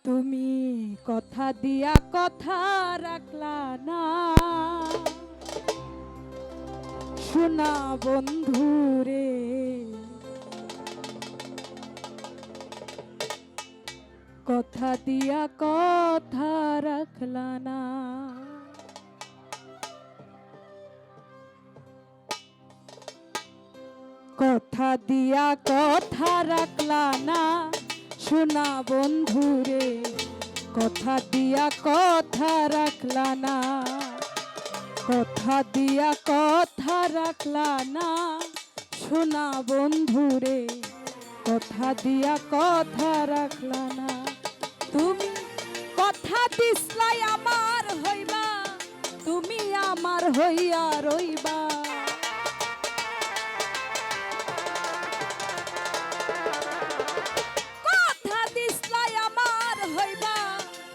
তুমি কথা দিয়া কথা রাখলা না, শোনা বন্ধু রে। কথা দিয়া কথা রাখলা না, কথা দিয়া কথা রাখলা না, শোনা বন্ধু রে। কথা দিয়া কথা রাখলা না, কথা দিয়া কথা রাখলা না, শোনা বন্ধু রে। কথা দিয়া কথা রাখলা না। তুমি কথা দিসলাই আমার হইবা, তুমি আমার হইয়া রইবা। কথা দিসলাই আমার হইবা,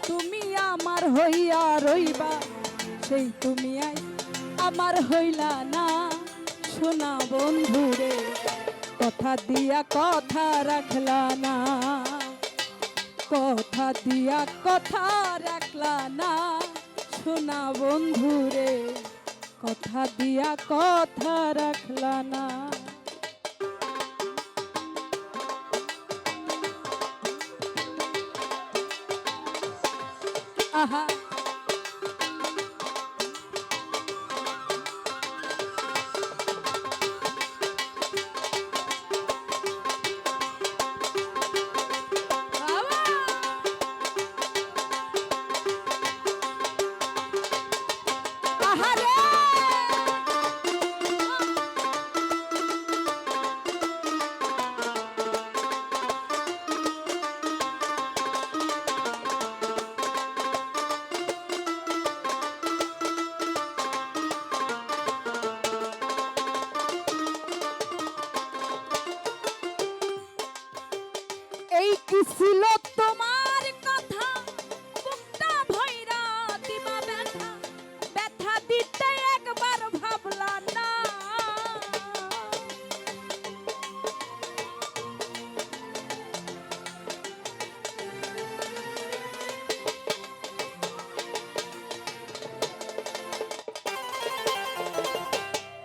তুমি আমার হইয়া রইবা। সেই তুমি আই আমার হইলা না, শোনা বন্ধু রে। কথা দিয়া কথা রাখলা না, কথা দিয়া কথা রাখলা না, শোনা বন্ধু রে। কথা দিয়া কথা রাখলা না। আহা এই কি ছিল তোমার কথা, বুকটা ভইরা দিবা ব্যথা, ব্যথা দিতে একবার ভাবলা না।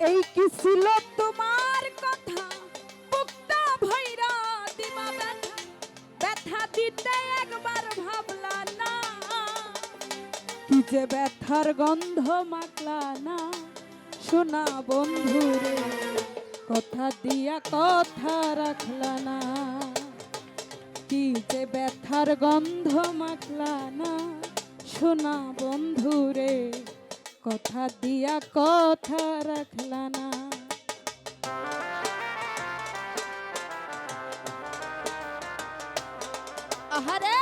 এই কি ছিল তোমার কথা, বুকটা ভইরা দিবা ব্যথা, ব্যথা দিতে একবার ভাবলা না। কি যে ব্যথার গন্ধ মাখলা না, শোনা বন্ধু রে। কথা দিয়া কথা রাখলা না, কি যে ব্যথার গন্ধ মাখলা না, শোনা বন্ধু রে। কথা দিয়া কথা রাখলা না। আহারে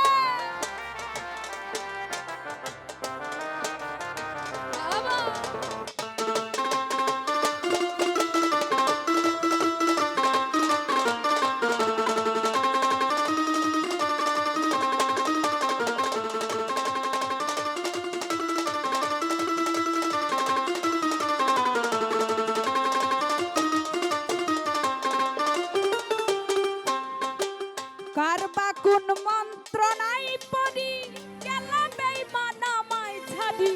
কার বা কোন মন্ত্র নাই পড়ি, গেলাম বেঈমান আমায় ছাড়ি,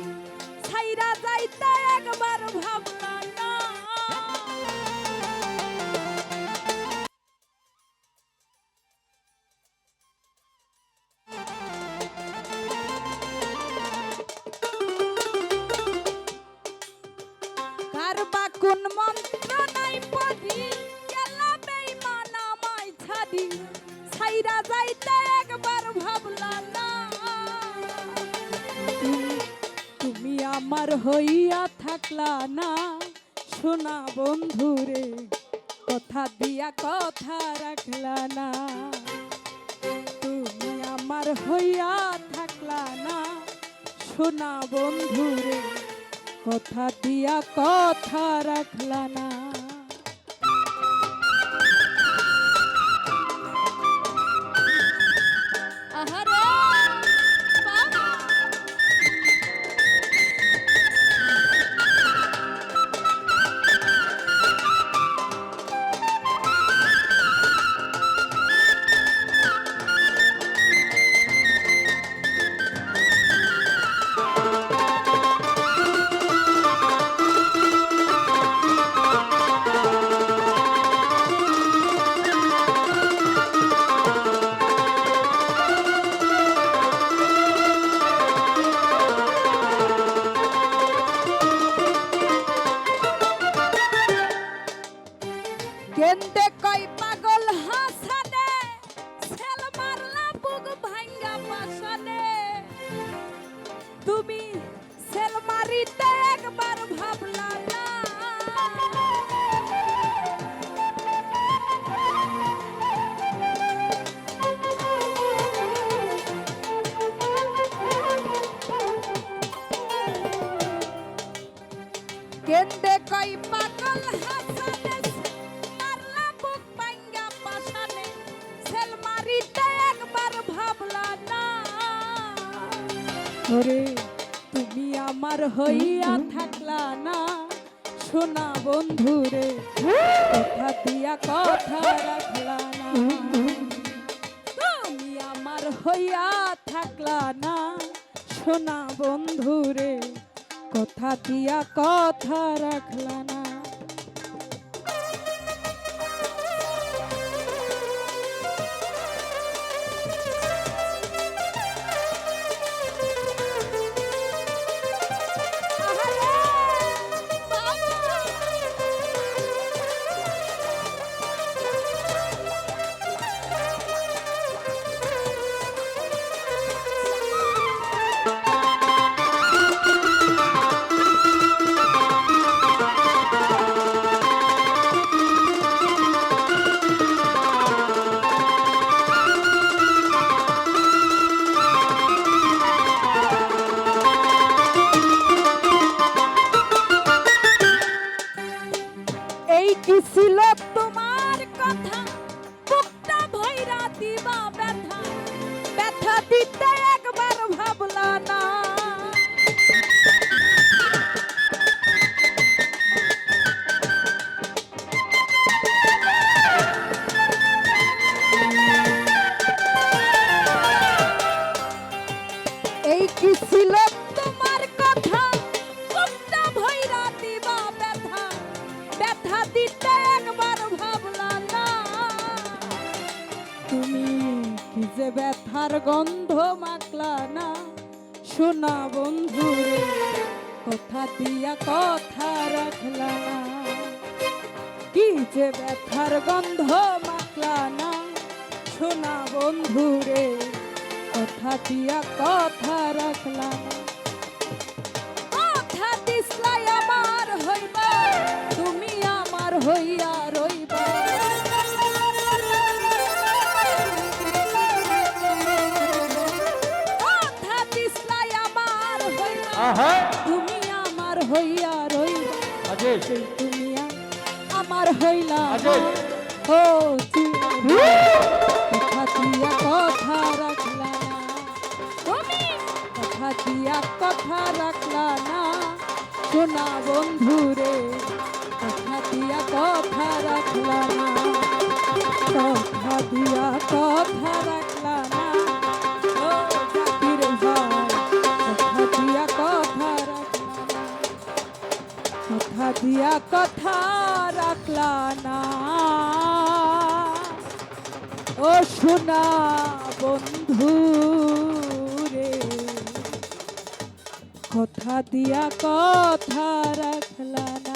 ছাইরা যাইতে একবার ভাবলা না। কার বা কোন মন্ত্র নাই পড়ি, গেলাম বেঈমান আমায় ছাড়ি, ছাইরা যাইতে একবার ভাবলা না। তুমি আমার হইয়া থাকলা না, শোনা বন্ধু রে। কথা দিয়া কথা রাখলা না, তুমি আমার হইয়া থাকলা না, শোনা বন্ধু রে। কথা দিয়া কথা রাখলা না। ওই পাগল হাসানে মারলা বুক ভাঙ্গা পাশানে সেল মারিতে একবার ভাবলা না ওরে তুমি আমার হইয়া থাকলা না সোনা বন্ধুরে কথা দিয়া কথা রাখলা না তুমি আমার হইয়া থাকলা না সোনা বন্ধুরে কথা দিয়া কথা রাখলা না কি ছিল তোমার কথা বুকটা ভইরা দিবা ব্যথা ব্যথা দিতে একবার ভাবলা না এই কি ছিল তোমার কথা বুকটা ভইরা দিবা ব্যথা ব্যথা দিতে একবার ভাবলা না তুমি কি যে ব্যথার গন্ধ মাখলা না সোনা বন্ধুরে কথা দিয়া কথা রাখলা না কি যে ব্যথার গন্ধ মাখলা না সোনা বন্ধুরে কথা দিয়া কথা রাখলা না কথা দিসলাই আমার হইবা তুমি আমার হইয়া রইবা কথা দিসলাই আমার হইবা তুমি আমার হইয়া রইবা তুমি আমার হইলা ও কথা দিয়া কথা রাখলা না তুমি কথা দিয়া কথা রাখলা না সোনা বন্ধুরে কথা দিয়া কথা রাখলা না কথা দিয়া কথা রাখলা না ও জাকির ভাই কথা দিয়া কথা রাখলা না কথা দিয়া কথা রাখলা না ও সোনা বন্ধু রে কথা দিয়া কথা রাখলা না